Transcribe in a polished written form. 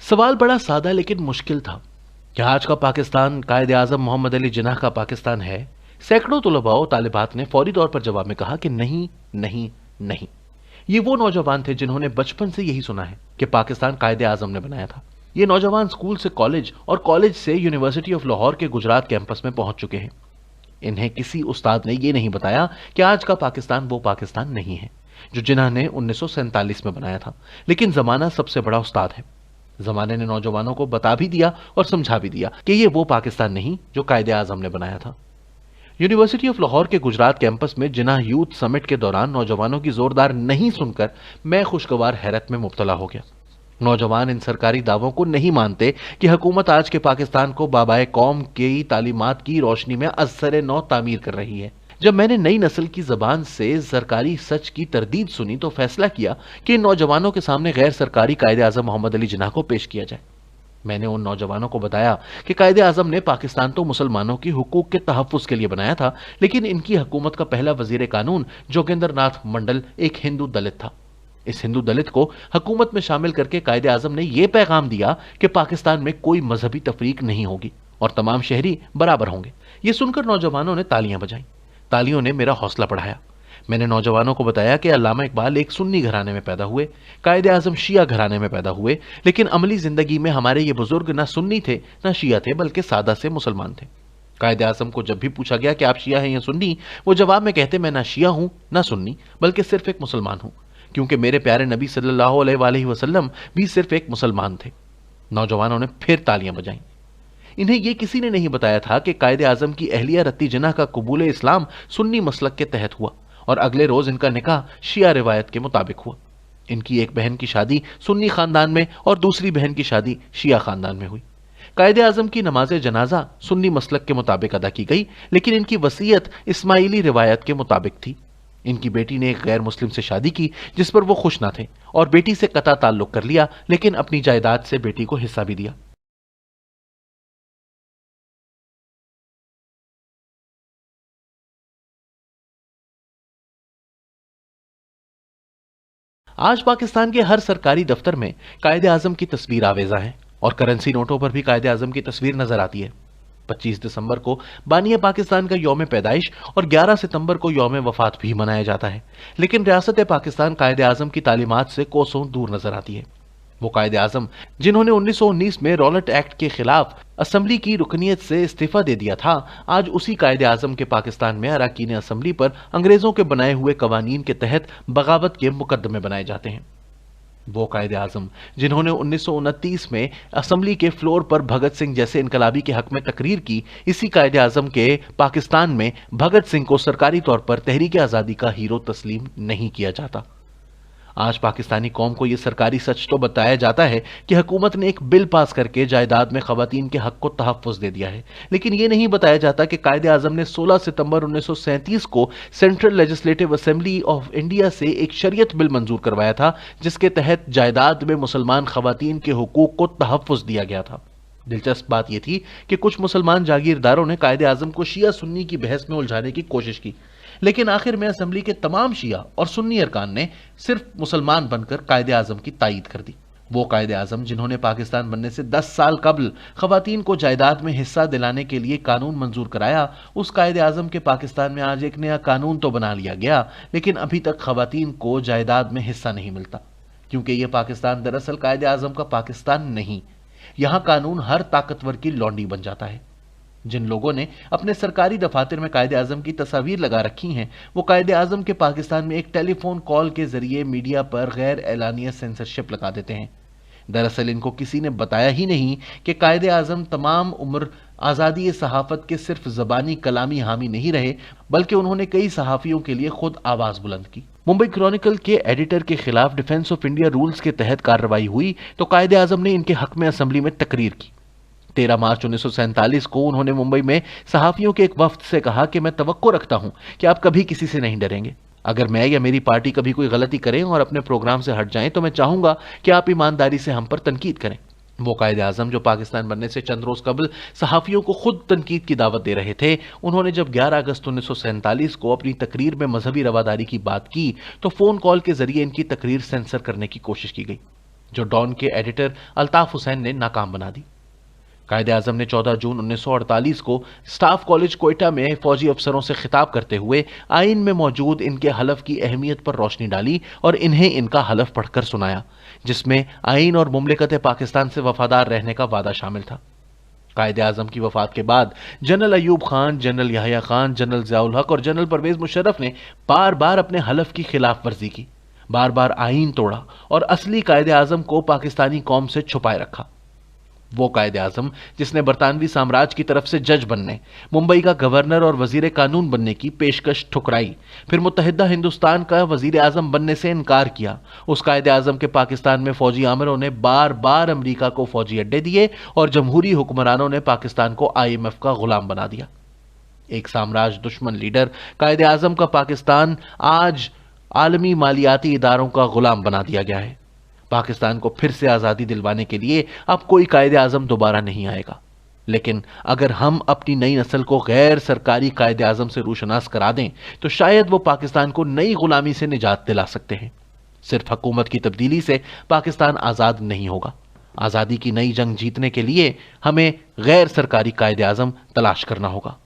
सवाल बड़ा सादा लेकिन मुश्किल था। क्या आज का पाकिस्तान कायदे आजम मोहम्मद अली जिन्नाह का पाकिस्तान है? सैकड़ों तुलबा और तालिबात ने फौरी तौर पर जवाब में कहा कि नहीं, नहीं, नहीं। ये वो नौजवान थे जिन्होंने बचपन से यही सुना है कि पाकिस्तान कायदे आजम ने बनाया था। ये नौजवान स्कूल से कॉलेज और कॉलेज से यूनिवर्सिटी ऑफ लाहौर के गुजरात कैंपस में पहुंच चुके हैं। इन्हें किसी उस्ताद ने यह नहीं बताया कि आज का पाकिस्तान वो पाकिस्तान नहीं है जो जिन्नाह ने 1947 में बनाया था। लेकिन जमाना सबसे बड़ा उस्ताद है। जमाने ने नौजवानों को बता भी दिया और समझा भी दिया कि ये वो पाकिस्तान नहीं जो कायदे आजम ने बनाया था। यूनिवर्सिटी ऑफ लाहौर के गुजरात कैंपस में जिन्नाह यूथ समिट के दौरान नौजवानों की जोरदार नहीं सुनकर मैं खुशगवार हैरत में मुब्तला हो गया। नौजवान इन सरकारी दावों को नहीं मानते कि हुकूमत आज के पाकिस्तान को बाबाए कौम की तालीमात की रोशनी में असर नौ तामीर कर रही है। जब मैंने नई नस्ल की जबान से सरकारी सच की तरदीद सुनी तो फैसला किया कि इन नौजवानों के सामने गैर सरकारी कायदे आजम मोहम्मद अली जिन्नाह को पेश किया जाए। मैंने उन नौजवानों को बताया कि कायदे आजम ने पाकिस्तान तो मुसलमानों की हुकूक के तहफ़्फ़ुज़ के लिए बनाया था, लेकिन इनकी हुकूमत का पहला वजीर कानून जोगिंदर नाथ मंडल एक हिंदू दलित था। इस हिंदू दलित को हुकूमत में शामिल करके कायदे आजम ने यह पैगाम दिया कि पाकिस्तान में कोई मजहबी तफरीक नहीं होगी और तमाम शहरी बराबर होंगे। ये सुनकर नौजवानों ने तालियां बजाईं। तालियों ने मेरा हौसला बढ़ाया। मैंने नौजवानों को बताया कि अल्लामा इकबाल एक सुन्नी घराने में पैदा हुए, कायदे आजम शिया घराने में पैदा हुए, लेकिन अमली जिंदगी में हमारे ये बुजुर्ग ना सुन्नी थे ना शिया थे, बल्कि सादा से मुसलमान थे। कायदे आजम को जब भी पूछा गया कि आप शिया हैं या सुन्नी, वो जवाब में कहते मैं ना शिया हूं ना सुन्नी, बल्कि सिर्फ एक मुसलमान हूं, क्योंकि मेरे प्यारे नबी सल्लल्लाहु अलैहि वसल्लम भी सिर्फ एक मुसलमान थे। नौजवानों ने फिर तालियां बजाईं। इन्हें यह किसी ने नहीं बताया था कि कायदे आजम की अहलिया रत्ती जिन्नाह का कबूल इस्लाम सुन्नी मसलक के तहत हुआ और अगले रोज इनका निकाह शिया रिवायत के मुताबिक हुआ। इनकी एक बहन की शादी सुन्नी खानदान में और दूसरी बहन की शादी शिया खानदान में हुई। कायदे आजम की नमाज जनाजा सुन्नी मसलक के मुताबिक अदा की गई, लेकिन इनकी वसीयत इस्माइली रिवायत के मुताबिक थी। इनकी बेटी ने एक गैर मुस्लिम से शादी की जिस पर वो खुश ना थे और बेटी से कता ताल्लुक कर लिया, लेकिन अपनी जायदाद से बेटी को हिस्सा भी दिया। आज पाकिस्तान के हर सरकारी दफ्तर में कायदे आजम की तस्वीर आवेजा है और करेंसी नोटों पर भी कायदे आजम की तस्वीर नजर आती है। 25 दिसंबर को बानिया पाकिस्तान का यौम पैदाइश और 11 सितंबर को यौम वफात भी मनाया जाता है, लेकिन रियासत पाकिस्तान कायदे आजम की तालीमात से कोसों दूर नजर आती है। वो कायदे आजम जिन्होंने 1919 में रॉलेट एक्ट के खिलाफ असम्बली की रुकनीत से इस्तीफा दे दिया था, आज उसी कायदे आजम के पाकिस्तान में अराकीन असम्बली पर अंग्रेजों के बनाए हुए कवानीन के तहत बगावत के मुकदमे बनाए जाते हैं। वो कायदे आजम जिन्होंने 1929 में असम्बली के फ्लोर पर भगत सिंह जैसे इनकलाबी के हक में तकरीर की, इसी कायदे आजम के पाकिस्तान में भगत सिंह को सरकारी तौर पर तहरीक आज़ादी का हीरो तस्लीम नहीं किया जाता। आज पाकिस्तानी कौम को यह सरकारी सच तो बताया जाता है कि हुकूमत ने एक बिल पास करके जायदाद में खवातीन के हक को तहफ़्फ़ुज़ दे दिया है, लेकिन यह नहीं बताया जाता कि कायदे आजम ने 16 सितंबर 1937 को central legislative assembly of India से एक शरीयत बिल मंजूर करवाया था, जिसके तहत जायदाद में मुसलमान खवातीन के हुकूक को तहफ़्फ़ुज़ दिया गया था। दिलचस्प बात यह थी कि कुछ मुसलमान जागीरदारों ने कायदे आजम को शिया सुन्नी की बहस में उलझाने की कोशिश की, लेकिन आखिर में असेंबली के तमाम शिया और सुन्नी अरकान ने सिर्फ मुसलमान बनकर कायदे आजम की तायीद कर दी। वो कायदे आजम जिन्होंने पाकिस्तान बनने से 10 साल कबल खवातीन को जायदाद में हिस्सा दिलाने के लिए कानून मंजूर कराया, उस कायदे आजम के पाकिस्तान में आज एक नया कानून तो बना लिया गया, लेकिन अभी तक खवातीन को जायदाद में हिस्सा नहीं मिलता, क्योंकि यह पाकिस्तान दरअसल कायदे आजम का पाकिस्तान नहीं। यहां कानून हर ताकतवर की लौंडी बन जाता है। जिन लोगों ने अपने सरकारी दफातर में कायदे आजम की तस्वीर लगा रखी हैं, वो कायदे आजम के पाकिस्तान में एक टेलीफोन कॉल के जरिए मीडिया पर गैर एलानिया सेंसरशिप लगा देते हैं। दरअसल इनको किसी ने बताया ही नहीं कि कायदे आजम तमाम उम्र आज़ादी सहाफत के सिर्फ ज़बानी कलामी हामी नहीं रहे, बल्कि उन्होंने कई सहाफ़ियों के लिए खुद आवाज़ बुलंद की। मुंबई क्रॉनिकल के एडिटर के खिलाफ डिफेंस ऑफ इंडिया रूल्स के तहत कार्रवाई हुई तो कायदे आजम ने इनके हक में असेंबली में तकरीर की। 13 मार्च 1947 को उन्होंने मुंबई में सहाफियों के एक वफ्द से कहा कि मैं तवक्को रखता हूं कि आप कभी किसी से नहीं डरेंगे। अगर मैं या मेरी पार्टी कभी कोई गलती करें और अपने प्रोग्राम से हट जाएं तो मैं चाहूंगा कि आप ईमानदारी से हम पर तनकीद करें। वो कायदे आजम जो पाकिस्तान बनने से चंद रोज कबल सहाफियों को खुद तनकीद की दावत दे रहे थे, उन्होंने जब 11 अगस्त 1947 को अपनी तकरीर में मजहबी रवादारी की बात की तो फोन कॉल के जरिए इनकी तकरीर सेंसर करने की कोशिश की गई। जो डॉन के एडिटर अल्ताफ हुसैन ने नाकाम बना दी। कायदे आजम ने 14 जून 1948 को स्टाफ कॉलेज कोयटा में फौजी अफसरों से खिताब करते हुए आइन में मौजूद इनके हलफ की अहमियत पर रोशनी डाली और इन्हें इनका हलफ पढ़कर सुनाया, जिसमें आइन और मुमलिकत पाकिस्तान से वफादार रहने का वादा शामिल था। कायदे आजम की वफात के बाद general Ayub Khan, general Yahya Khan, general Ziaul Haq और जनरल परवेज मुशर्रफ ने बार बार अपने हलफ की खिलाफ वर्जी की, बार बार आइन तोड़ा और असली कायदे आजम को पाकिस्तानी कौम से छुपाए रखा। वो कायदे आजम जिसने बरतानवी साम्राज्य की तरफ से जज बनने, मुंबई का गवर्नर और वजीर कानून बनने की पेशकश ठुकराई, फिर मुत्तहिदा हिंदुस्तान का वजीर आजम बनने से इनकार किया, उस कायदे आजम के पाकिस्तान में फौजी आमिरों ने बार बार अमरीका को फौजी अड्डे दिए और जमहूरी हुक्मरानों ने पाकिस्तान को IMF का गुलाम बना दिया। एक साम्राज्य दुश्मन लीडर कायदे आजम का पाकिस्तान आज आलमी मालियाती इदारों का गुलाम बना दिया गया है। पाकिस्तान को फिर से आजादी दिलवाने के लिए अब कोई कायदे आजम दोबारा नहीं आएगा, लेकिन अगर हम अपनी नई नस्ल को गैर सरकारी कायदे आजम से रूशनास करा दें तो शायद वो पाकिस्तान को नई गुलामी से निजात दिला सकते हैं। सिर्फ हुकूमत की तब्दीली से पाकिस्तान आजाद नहीं होगा। आजादी की नई जंग जीतने के लिए हमें गैर सरकारी कायदे आजम तलाश करना होगा।